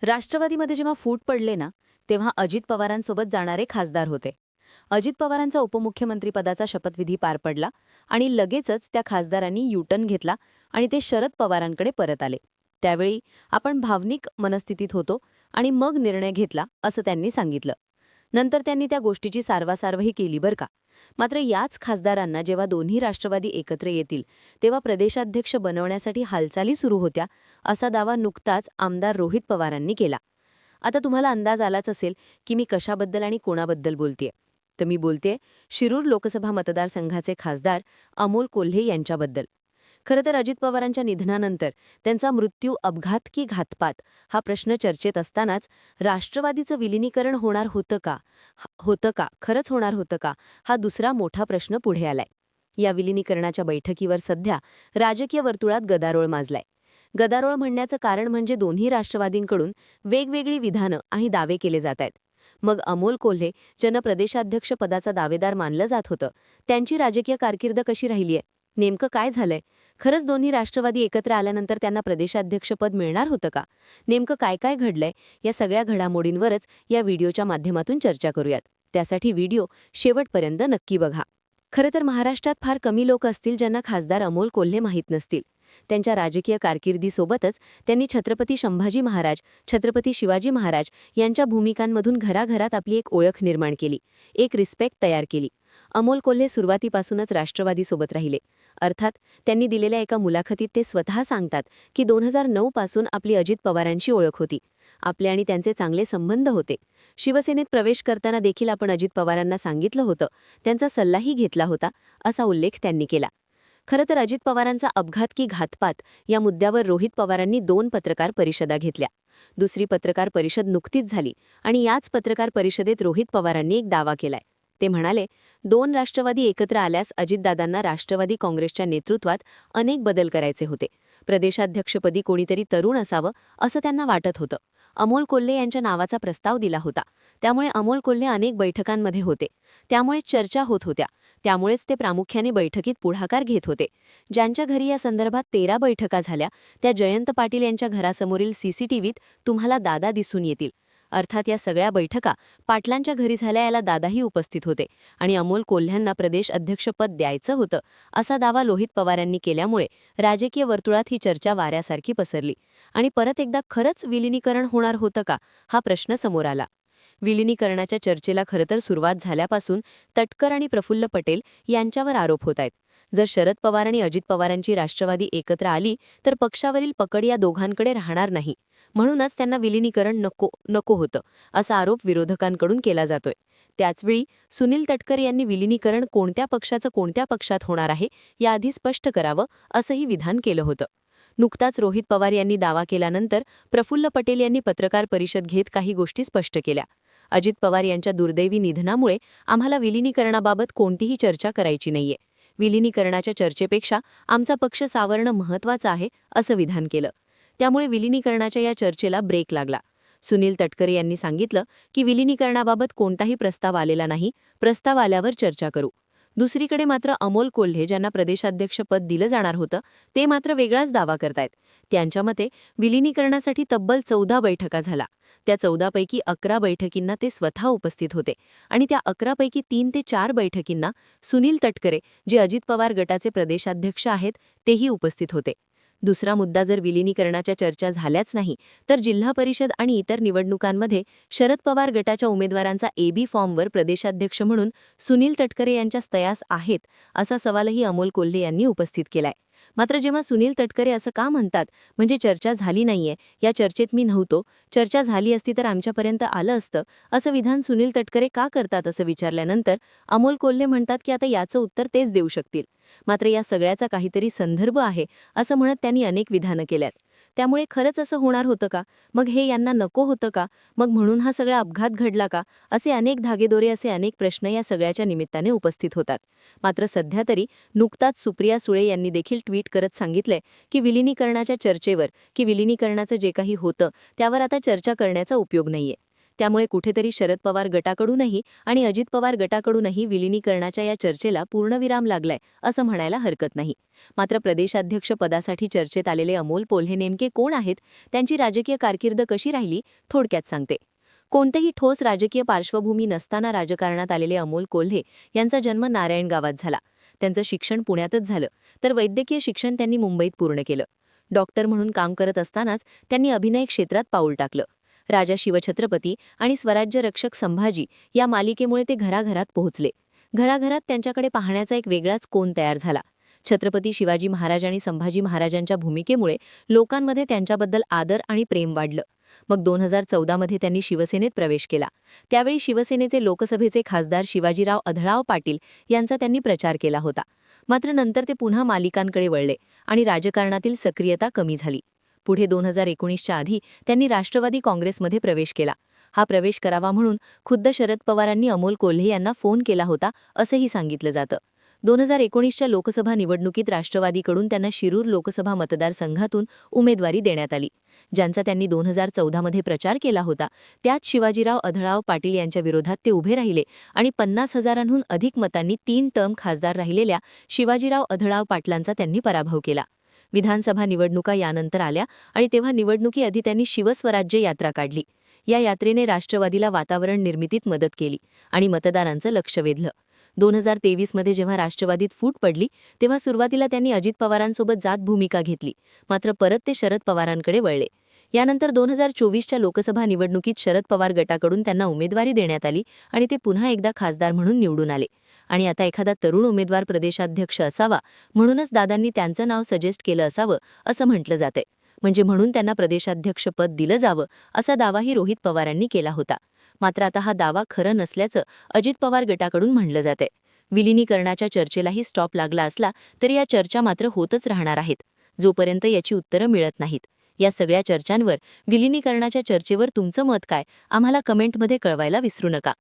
राष्ट्रवादीमध्ये जेव्हा फूट पडले ना, तेव्हा अजित पवारांसोबत जाणारे खासदार होते. अजित पवारांचा उपमुख्यमंत्रीपदाचा शपथविधी पार पडला आणि लगेचच त्या खासदारांनी युटर्न घेतला आणि ते शरद पवारांकडे परत आले. त्यावेळी आपण भावनिक मनस्थितीत होतो आणि मग निर्णय घेतला असं त्यांनी सांगितलं. नंतर त्यांनी त्या गोष्टीची सारवासारवही केली बरं का. मात्र याच खासदारांना जेव्हा दोन्ही राष्ट्रवादी एकत्र येतील तेव्हा प्रदेशाध्यक्ष बनवण्यासाठी हालचाली सुरू होत्या, असा दावा नुकताच आमदार रोहित पवारांनी केला. आता तुम्हाला अंदाज आलाच असेल की मी कशाबद्दल आणि कोणाबद्दल बोलतेय. तर मी बोलतेय शिरूर लोकसभा मतदारसंघाचे खासदार अमोल कोल्हे यांच्याबद्दल. खरं तर अजित पवारांच्या निधनानंतर त्यांचा मृत्यू अपघात की घातपात हा प्रश्न चर्चेत असतानाच राष्ट्रवादीचं विलिनीकरण होतं का खरंच होणार होतं का, हा दुसरा मोठा प्रश्न पुढे आलाय. या विलिनीकरणाच्या बैठकीवर सध्या राजकीय वर्तुळात गदारोळ माजलाय. गदारोळ म्हणण्याचं कारण म्हणजे दोन्ही राष्ट्रवादींकडून वेगवेगळी विधानं आणि दावे केले जात आहेत. मग अमोल कोल्हे, ज्यांना प्रदेशाध्यक्ष पदाचा दावेदार मानलं जात होतं, त्यांची राजकीय कारकीर्द कशी राहिलीय? नेमकं काय झालंय? खरंच दोन्ही राष्ट्रवादी एकत्र आल्यानंतर त्यांना प्रदेशाध्यक्षपद मिळणार होतं का? नेमकं काय काय घडलंय? या सगळ्या घडामोडींवरच या व्हिडिओच्या माध्यमातून चर्चा करूयात. त्यासाठी व्हिडिओ शेवटपर्यंत नक्की बघा. खरं तर महाराष्ट्रात फार कमी लोक असतील ज्यांना खासदार अमोल कोल्हे माहीत नसतील. त्यांच्या राजकीय कारकिर्दीसोबतच त्यांनी छत्रपती संभाजी महाराज, छत्रपती शिवाजी महाराज यांच्या भूमिकांमधून घराघरात आपली एक ओळख निर्माण केली, एक रिस्पेक्ट तयार केली. अमोल कोल्हे सुरुवातीपासूनच राष्ट्रवादीसोबत राहिले. अर्थात त्यांनी दिलेल्या एका मुलाखतीत ते स्वतः सांगतात की 2009 पासून आपली अजित पवारांशी ओळख होती. आपले आणि त्यांचे चांगले संबंध होते. शिवसेनेत प्रवेश करताना देखील आपण अजित पवारांना सांगितलं होतं, त्यांचा सल्लाही घेतला होता, असा उल्लेख त्यांनी केला. खरं तर अजित पवारांचा अपघात की घातपात या मुद्द्यावर रोहित पवारांनी 2 पत्रकार परिषदा घेतल्या. दुसरी पत्रकार परिषद नुकतीच झाली आणि याच पत्रकार परिषदेत रोहित पवारांनी एक दावा केलाय. ते म्हणाले, 2 राष्ट्रवादी एकत्र आल्यास अजितदादांना राष्ट्रवादी काँग्रेसच्या नेतृत्वात अनेक बदल करायचे होते. प्रदेशाध्यक्षपदी कोणीतरी तरुण असावं असं त्यांना वाटत होतं. अमोल कोल्हे यांच्या नावाचा प्रस्ताव दिला होता. त्यामुळे अमोल कोल्हे अनेक बैठकांमध्ये होते. त्यामुळे चर्चा होत होत्या. त्यामुळेच ते प्रामुख्याने बैठकीत पुढाकार घेत होते. ज्यांच्या घरी या संदर्भात 13 बैठका झाल्या, त्या जयंत पाटील यांच्या घरासमोरील सीसीटीव्हीत तुम्हाला दादा दिसून येतील. अर्थात या सगळ्या बैठका पाटलांच्या घरी झाल्या, याला दादाही उपस्थित होते आणि अमोल कोल्ह्यांना प्रदेश अध्यक्षपद द्यायचं होतं असा दावा रोहित पवारांनी केल्यामुळे राजकीय वर्तुळात ही चर्चा वाऱ्यासारखी पसरली आणि परत एकदा खरंच विलिनीकरण होणार होतं का, हा प्रश्न समोर आला. विलिनीकरणाच्या चर्चेला खरं तर सुरुवात झाल्यापासून तटकर आणि प्रफुल्ल पटेल यांच्यावर आरोप होत आहेत. जर शरद पवार आणि अजित पवारांची राष्ट्रवादी एकत्र आली तर पक्षावरील पकड या दोघांकडे राहणार नाही. म्हणूनच त्यांना विलिनीकरण नको होतं असा आरोप विरोधकांकडून केला जातोय. त्याचवेळी सुनील तटकर यांनी विलिनीकरण कोणत्या पक्षाचं कोणत्या पक्षात होणार आहे याआधी स्पष्ट करावं असंही विधान केलं होतं. नुकताच रोहित पवार यांनी दावा केल्यानंतर प्रफुल्ल पटेल यांनी पत्रकार परिषद घेत काही गोष्टी स्पष्ट केल्या. अजित पवार यांच्या दुर्दैवी निधनामुळे आम्हाला विलिनीकरणाबाबत कोणतीही चर्चा करायची नाहीये. विलिनीकरणाच्या चर्चेपेक्षा आमचा पक्ष सावरणं महत्त्वाचं आहे असं विधान केलं. त्यामुळे विलिनीकरणाच्या या चर्चेला ब्रेक लागला. सुनील तटकरे यांनी सांगितलं की विलिनीकरणाबाबत कोणताही प्रस्ताव आलेला नाही, प्रस्ताव आल्यावर चर्चा करू. दुसरीकडे मात्र अमोल कोल्हे, ज्यांना प्रदेशाध्यक्षपद दिलं जाणार होतं, ते मात्र वेगळाच दावा करतायत. त्यांच्या मते विलिनीकरणासाठी तब्बल 14 बैठका झाला. त्या 14 पैकी 11 बैठकींना ते स्वतः उपस्थित होते आणि त्या 11 पैकी 3 ते 4 बैठकींना सुनील तटकरे, जे अजित पवार गटाचे प्रदेशाध्यक्ष आहेत, तेही उपस्थित होते. दुसरा मुद्दा, जर विलिनीकरणाच्या चर्चा झाल्याच नाही तर जिल्हा परिषद आणि इतर निवडणुकांमध्ये शरद पवार गटाच्या उमेदवारांचा एबी फॉर्मवर प्रदेशाध्यक्ष म्हणून सुनील तटकरे यांच्या स्थयास आहेत, असा सवालही अमोल कोल्हे यांनी उपस्थित केलाय. मात्र जेव्हा सुनील तटकरे असं का म्हणतात, म्हणजे चर्चा झाली नाहीये, या चर्चेत मी नव्हतो, चर्चा झाली असती तर आमच्यापर्यंत आलं असतं, असं विधान सुनील तटकरे का करतात असं विचारल्यानंतर अमोल कोल्हे म्हणतात की आता याचं उत्तर तेच देऊ शकतील. मात्र या सगळ्याचा काहीतरी संदर्भ आहे असं म्हणत त्यांनी अनेक विधानं केल्यात. त्यामुळे खरंच असं होणार होतं का? मग हे यांना नको होतं का? मग म्हणून हा सगळा अपघात घडला का? असे अनेक धागेदोरे, असे अनेक प्रश्न या सगळ्याच्या निमित्ताने उपस्थित होतात. मात्र सध्या तरी नुकताच सुप्रिया सुळे यांनी देखील ट्विट करत सांगितलंय की विलिनीकरणाच्या चर्चेवर, की विलिनीकरणाचं जे काही होतं त्यावर आता चर्चा करण्याचा उपयोग नाहीये. त्यामुळे कुठेतरी शरद पवार गटाकडूनही आणि अजित पवार गटाकडूनही विलिनीकरणाच्या या चर्चेला पूर्णविराम लागलाय असं म्हणायला हरकत नाही. मात्र प्रदेशाध्यक्ष पदासाठी चर्चेत आलेले अमोल कोल्हे नेमके कोण आहेत, त्यांची राजकीय कारकीर्द कशी राहिली, थोडक्यात सांगते. कोणतेही ठोस राजकीय पार्श्वभूमी नसताना राजकारणात आलेले अमोल कोल्हे यांचा जन्म नारायण गावात झाला. त्यांचं शिक्षण पुण्यातच झालं, तर वैद्यकीय शिक्षण त्यांनी मुंबईत पूर्ण केलं. डॉक्टर म्हणून काम करत असतानाच त्यांनी अभिनय क्षेत्रात पाऊल टाकलं. राजा शिवछत्रपती आणि स्वराज्य रक्षक संभाजी या मालिकेमुळे ते घराघरात पोहोचले. घराघरात त्यांच्याकडे पाहण्याचा एक वेगळाच कोन तयार झाला. छत्रपती शिवाजी महाराज आणि संभाजी महाराजांच्या भूमिकेमुळे लोकांमध्ये त्यांच्याबद्दल आदर आणि प्रेम वाढलं. मग 2014 त्यांनी शिवसेनेत प्रवेश केला. त्यावेळी शिवसेनेचे लोकसभेचे खासदार शिवाजीराव अढळराव पाटील यांचा त्यांनी प्रचार केला होता. मात्र नंतर ते पुन्हा मालिकांकडे वळले आणि राजकारणातील सक्रियता कमी झाली. पुढे 2019च्या आधी त्यांनी राष्ट्रवादी काँग्रेसमध्ये प्रवेश केला. हा प्रवेश करावा म्हणून खुद्द शरद पवारांनी अमोल कोल्हे यांना फोन केला होता असंही सांगितलं जातं. 2019च्या लोकसभा निवडणुकीत राष्ट्रवादीकडून त्यांना शिरूर लोकसभा मतदारसंघातून उमेदवारी देण्यात आली. ज्यांचा त्यांनी 2014 प्रचार केला होता त्यात शिवाजीराव अढळराव पाटील यांच्या विरोधात ते उभे राहिले आणि 50,000हून अधिक मतांनी 3 टर्म खासदार राहिलेल्या शिवाजीराव अढळराव पाटलांचा त्यांनी पराभव केला. विधानसभा निवडणुका यानंतर आल्या आणि तेव्हा निवडणुकीआधी त्यांनी शिवस्वराज्य यात्रा काढली. या यात्रेने राष्ट्रवादीला वातावरण निर्मितीत मदत केली आणि मतदारांचं लक्ष वेधलं. 2023 जेव्हा राष्ट्रवादीत फूट पडली तेव्हा सुरुवातीला त्यांनी अजित पवारांसोबत जात भूमिका घेतली, मात्र परत ते शरद पवारांकडे वळले. यानंतर 2024च्या लोकसभा निवडणुकीत शरद पवार गटाकडून त्यांना उमेदवारी देण्यात आली आणि ते पुन्हा एकदा खासदार म्हणून निवडून आले. आणि आता एखादा तरुण उमेदवार प्रदेशाध्यक्ष असावा म्हणूनच दादांनी त्यांचं नाव सजेस्ट केलं असावं असं म्हटलं जातंय. म्हणजे म्हणून त्यांना प्रदेशाध्यक्षपद दिलं जावं असा दावाही रोहित पवारांनी केला होता. मात्र आता हा दावा खरं नसल्याचं अजित पवार गटाकडून म्हणलं जातंय. विलिनीकरणाच्या चर्चेलाही स्टॉप लागला असला तरी या चर्चा मात्र होतच राहणार आहेत, जोपर्यंत याची उत्तरं मिळत नाहीत. या सगळ्या चर्चांवर, विलिनीकरणाच्या चर्चेवर तुमचं मत काय, आम्हाला कमेंटमध्ये कळवायला विसरू नका.